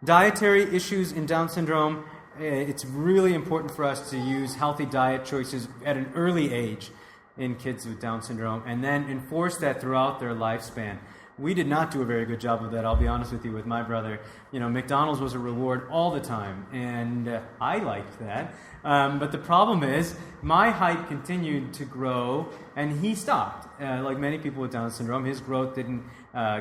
Dietary issues in Down syndrome, it's really important for us to use healthy diet choices at an early age in kids with Down syndrome and then enforce that throughout their lifespan. We did not do a very good job of that, I'll be honest with you, with my brother. McDonald's was a reward all the time, and I liked that. But the problem is, my height continued to grow, and he stopped. Like many people with Down syndrome, his growth didn't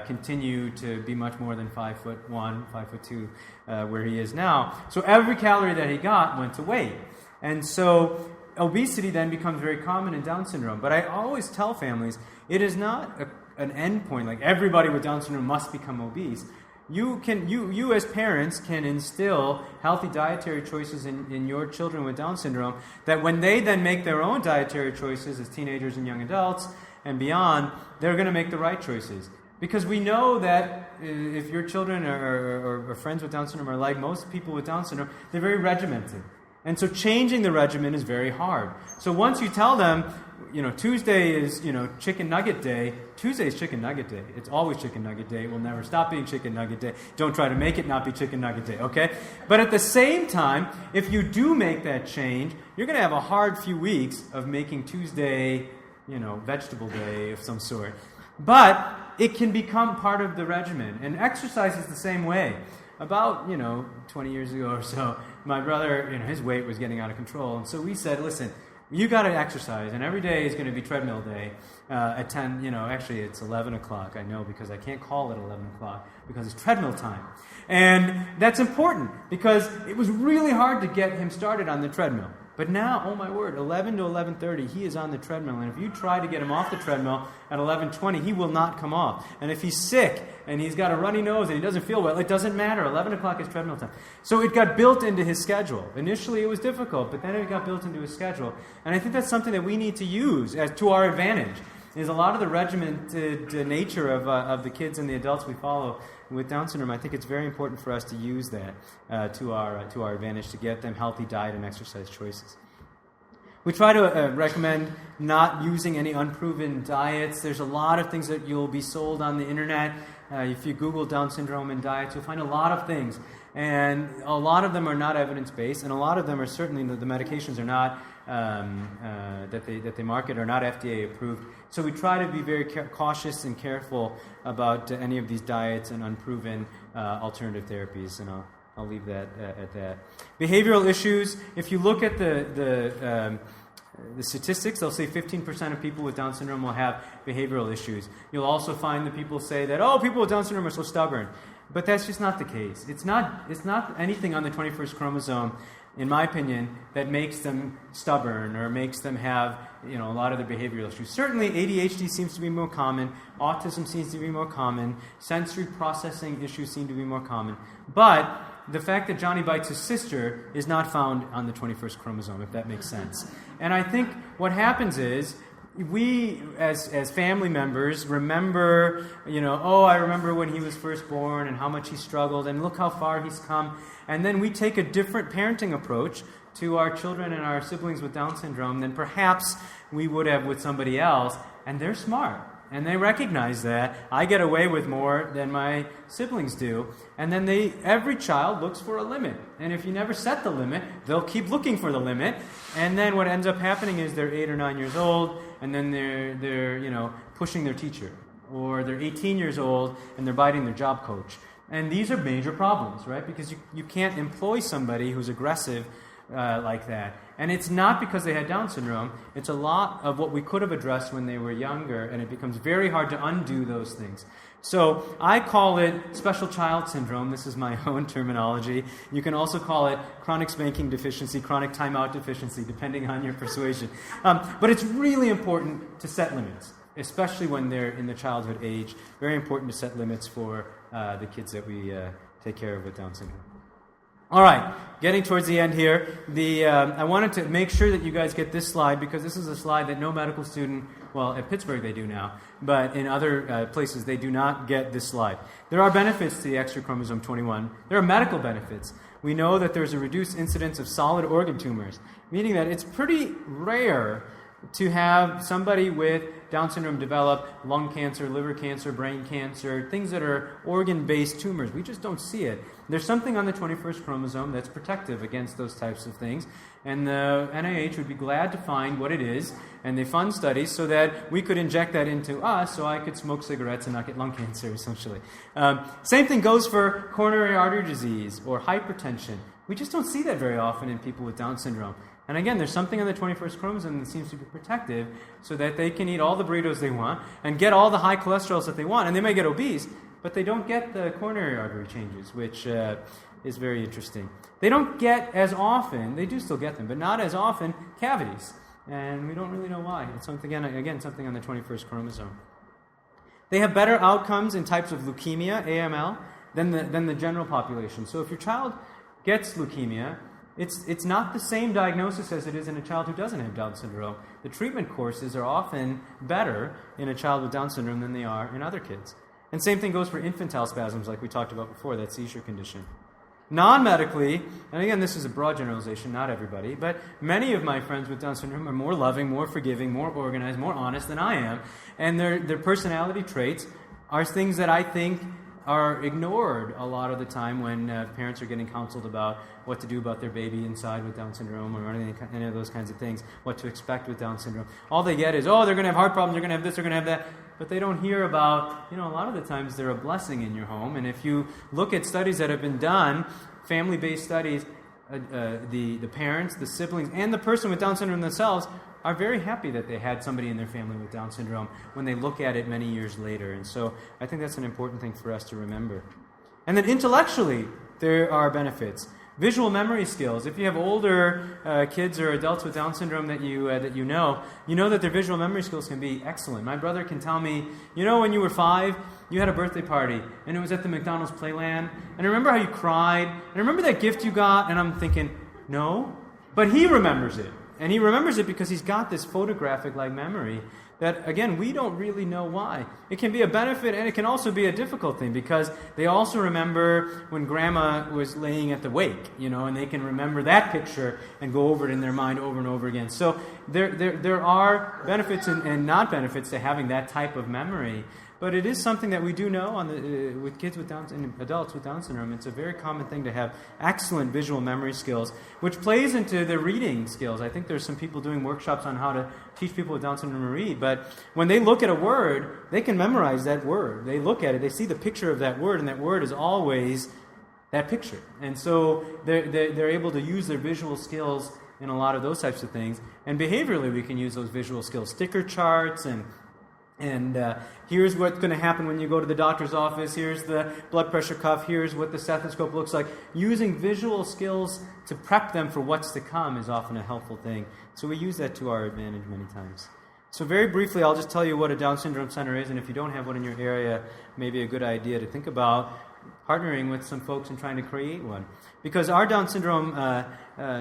continue to be much more than 5'1", 5'2", where he is now. So every calorie that he got went to weight. And so obesity then becomes very common in Down syndrome. But I always tell families, it is not an end point, like everybody with Down syndrome must become obese. You as parents can instill healthy dietary choices in your children with Down syndrome, that when they then make their own dietary choices as teenagers and young adults and beyond, they're going to make the right choices. Because we know that if your children or friends with Down syndrome are like most people with Down syndrome, they're very regimented. And so changing the regimen is very hard. So once you tell them, Tuesday is, chicken nugget day. Tuesday is chicken nugget day. It's always chicken nugget day. It will never stop being chicken nugget day. Don't try to make it not be chicken nugget day, okay? But at the same time, if you do make that change, you're going to have a hard few weeks of making Tuesday, vegetable day of some sort. But it can become part of the regimen. And exercise is the same way. About, 20 years ago or so, my brother, his weight was getting out of control. And so we said, listen, you got to exercise, and every day is going to be treadmill day at 10, actually it's 11 o'clock, I know, because I can't call it 11 o'clock, because it's treadmill time. And that's important, because it was really hard to get him started on the treadmill. But now, oh my word, 11 to 11:30, he is on the treadmill. And if you try to get him off the treadmill at 11:20, he will not come off. And if he's sick and he's got a runny nose and he doesn't feel well, it doesn't matter. 11 o'clock is treadmill time. So it got built into his schedule. Initially it was difficult, but then it got built into his schedule. And I think that's something that we need to use to our advantage. Is a lot of the regimented nature of the kids and the adults we follow with Down syndrome. I think it's very important for us to use that to our advantage to get them healthy diet and exercise choices. We try to recommend not using any unproven diets. There's a lot of things that you'll be sold on the internet. If you Google Down syndrome and diets, you'll find a lot of things. And a lot of them are not evidence-based, and a lot of them are certainly, the medications are not, that they market are not FDA approved. So we try to be very cautious and careful about any of these diets and unproven alternative therapies, and I'll leave that at that. Behavioral issues, if you look at the statistics, they'll say 15% of people with Down syndrome will have behavioral issues. You'll also find that people say that, people with Down syndrome are so stubborn. But that's just not the case. It's not anything on the 21st chromosome, in my opinion, that makes them stubborn or makes them have a lot of their behavioral issues. Certainly ADHD seems to be more common, autism seems to be more common, sensory processing issues seem to be more common. But the fact that Johnny bites his sister is not found on the 21st chromosome, if that makes sense. And I think what happens is, we, as family members, remember, I remember when he was first born and how much he struggled, and look how far he's come. And then we take a different parenting approach to our children and our siblings with Down syndrome than perhaps we would have with somebody else. And they're smart. And they recognize that I get away with more than my siblings do. And then every child looks for a limit. And if you never set the limit, they'll keep looking for the limit. And then what ends up happening is they're 8 or 9 years old, and then they're pushing their teacher. Or they're 18 years old, and they're biting their job coach. And these are major problems, right? Because you can't employ somebody who's aggressive like that. And it's not because they had Down syndrome. It's a lot of what we could have addressed when they were younger, and it becomes very hard to undo those things. So I call it special child syndrome. This is my own terminology. You can also call it chronic spanking deficiency, chronic timeout deficiency, depending on your persuasion. But it's really important to set limits, especially when they're in the childhood age. Very important to set limits for the kids that we take care of with Down syndrome. All right, getting towards the end here, I wanted to make sure that you guys get this slide, because this is a slide that no medical student, well, at Pittsburgh they do now, but in other places they do not get this slide. There are benefits to the extra chromosome 21. There are medical benefits. We know that there's a reduced incidence of solid organ tumors, meaning that it's pretty rare to have somebody with Down syndrome develop lung cancer, liver cancer, brain cancer, things that are organ-based tumors. We just don't see it. There's something on the 21st chromosome that's protective against those types of things, and the NIH would be glad to find what it is, and they fund studies so that we could inject that into us so I could smoke cigarettes and not get lung cancer, essentially. Same thing goes for coronary artery disease or hypertension. We just don't see that very often in people with Down syndrome. And again, there's something on the 21st chromosome that seems to be protective so that they can eat all the burritos they want and get all the high cholesterols that they want. And they may get obese, but they don't get the coronary artery changes, which is very interesting. They don't get as often, they do still get them, but not as often, cavities. And we don't really know why. It's something, again, something on the 21st chromosome. They have better outcomes in types of leukemia, AML, than the general population. So if your child gets leukemia, it's not the same diagnosis as it is in a child who doesn't have Down syndrome. The treatment courses are often better in a child with Down syndrome than they are in other kids. And same thing goes for infantile spasms, like we talked about before, that seizure condition. Non-medically, and again, this is a broad generalization, not everybody, but many of my friends with Down syndrome are more loving, more forgiving, more organized, more honest than I am. And their personality traits are things that I think are ignored a lot of the time when parents are getting counseled about what to do about their baby inside with Down syndrome or any of those kinds of things, what to expect with Down syndrome. All they get is, they're going to have heart problems, they're going to have this, they're going to have that. But they don't hear about, a lot of the times they're a blessing in your home. And if you look at studies that have been done, family-based studies, the parents, the siblings, and the person with Down syndrome themselves are very happy that they had somebody in their family with Down syndrome when they look at it many years later. And so I think that's an important thing for us to remember. And then intellectually, there are benefits. Visual memory skills. If you have older kids or adults with Down syndrome that you know that their visual memory skills can be excellent. My brother can tell me, when you were 5, you had a birthday party, and it was at the McDonald's Playland, and I remember how you cried, and I remember that gift you got, and I'm thinking, no, but he remembers it. And he remembers it because he's got this photographic-like memory that, again, we don't really know why. It can be a benefit, and it can also be a difficult thing, because they also remember when Grandma was laying at the wake, and they can remember that picture and go over it in their mind over and over again. So there are benefits and not benefits to having that type of memory. But it is something that we do know with kids with Down and adults with Down syndrome. It's a very common thing to have excellent visual memory skills, which plays into the reading skills. I think there's some people doing workshops on how to teach people with Down syndrome to read. But when they look at a word, they can memorize that word. They look at it, they see the picture of that word, and that word is always that picture. And so they're able to use their visual skills in a lot of those types of things. And behaviorally, we can use those visual skills, sticker charts and here's what's going to happen when you go to the doctor's office. Here's the blood pressure cuff. Here's what the stethoscope looks like. Using visual skills to prep them for what's to come is often a helpful thing. So we use that to our advantage many times. So very briefly, I'll just tell you what a Down syndrome center is, and if you don't have one in your area, maybe a good idea to think about partnering with some folks and trying to create one. Because our Down syndrome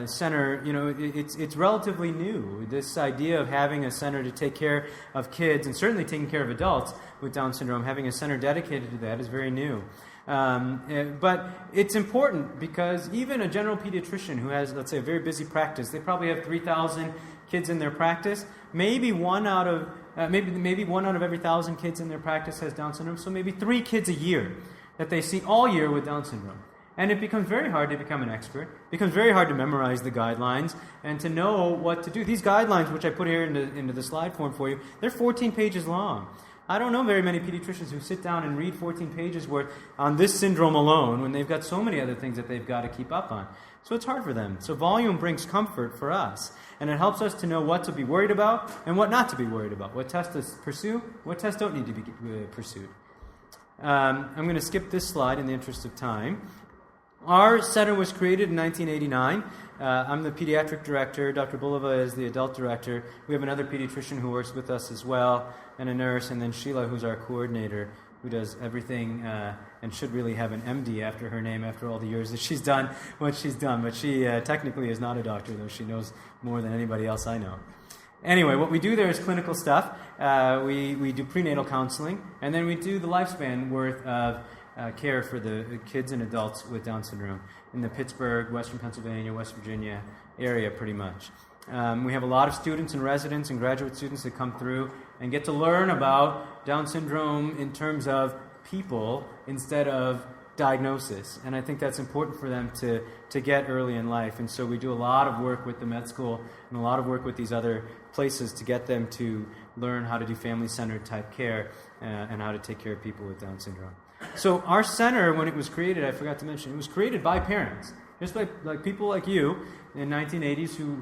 center, it's relatively new. This idea of having a center to take care of kids, and certainly taking care of adults with Down syndrome, having a center dedicated to that is very new. But it's important because even a general pediatrician who has, let's say, a very busy practice, they probably have 3,000 kids in their practice. Maybe one out of every 1,000 kids in their practice has Down syndrome. So maybe 3 kids a year that they see all year with Down syndrome. And it becomes very hard to become an expert. It becomes very hard to memorize the guidelines and to know what to do. These guidelines, which I put here into the slide form for you, they're 14 pages long. I don't know very many pediatricians who sit down and read 14 pages worth on this syndrome alone when they've got so many other things that they've got to keep up on. So it's hard for them. So volume brings comfort for us. And it helps us to know what to be worried about and what not to be worried about. What tests to pursue, what tests don't need to be pursued. I'm going to skip this slide in the interest of time. Our center was created in 1989. I'm the pediatric director. Dr. Bulova is the adult director. We have another pediatrician who works with us as well, and a nurse, and then Sheila, who's our coordinator, who does everything and should really have an MD after her name after all the years that she's done what she's done. But she technically is not a doctor, though she knows more than anybody else I know. Anyway, what we do there is clinical stuff. We do prenatal counseling, and then we do the lifespan worth of care for the kids and adults with Down syndrome in the Pittsburgh, Western Pennsylvania, West Virginia area pretty much. We have a lot of students and residents and graduate students that come through and get to learn about Down syndrome in terms of people instead of diagnosis. And I think that's important for them to get early in life. And so we do a lot of work with the med school and a lot of work with these other places to get them to learn how to do family-centered type care and how to take care of people with Down syndrome. So our center, when it was created, I forgot to mention, it was created by parents. Just like people like you in 1980s who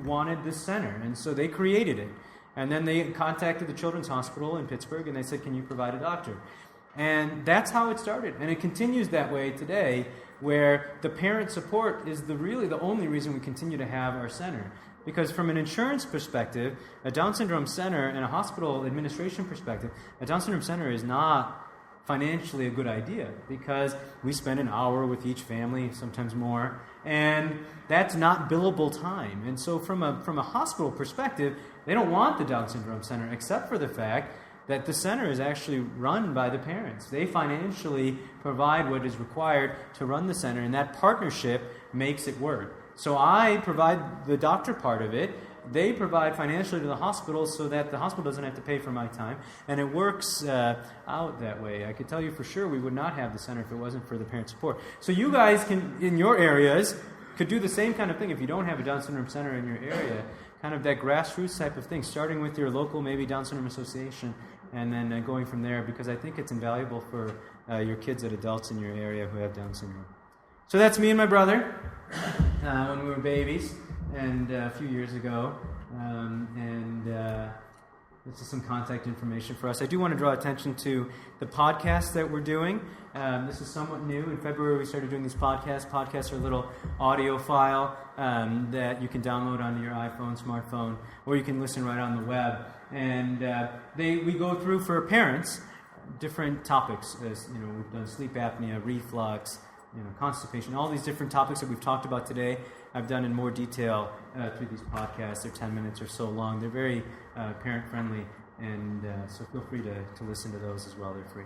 wanted this center. And so they created it. And then they contacted the Children's Hospital in Pittsburgh and they said, can you provide a doctor? And that's how it started. And it continues that way today, where the parent support is really the only reason we continue to have our center. Because from an insurance perspective, a Down syndrome center and a hospital administration perspective, a Down syndrome center is not financially a good idea, because we spend an hour with each family, sometimes more, and that's not billable time. And so from a hospital perspective, they don't want the Down syndrome center, except for the fact that the center is actually run by the parents. They financially provide what is required to run the center, and that partnership makes it work. So I provide the doctor part of it. They provide financially to the hospital so that the hospital doesn't have to pay for my time, and it works out that way. I could tell you for sure we would not have the center if it wasn't for the parent support. So you guys can, in your areas, could do the same kind of thing if you don't have a Down syndrome center in your area, kind of that grassroots type of thing, starting with your local maybe Down syndrome association, and then going from there, because I think it's invaluable for your kids and adults in your area who have Down syndrome. So that's me and my brother when we were babies, and a few years ago, this is some contact information for us. I do want to draw attention to the podcast that we're doing. This is somewhat new. In February, we started doing these podcasts. Podcasts are a little audio file that you can download onto your iPhone, smartphone, or you can listen right on the web. And we go through for parents different topics. As you know, we've done sleep apnea, reflux, constipation, all these different topics that we've talked about today. I've done in more detail through these podcasts. They're 10 minutes or so long. They're very parent-friendly, and so feel free to listen to those as well. They're free.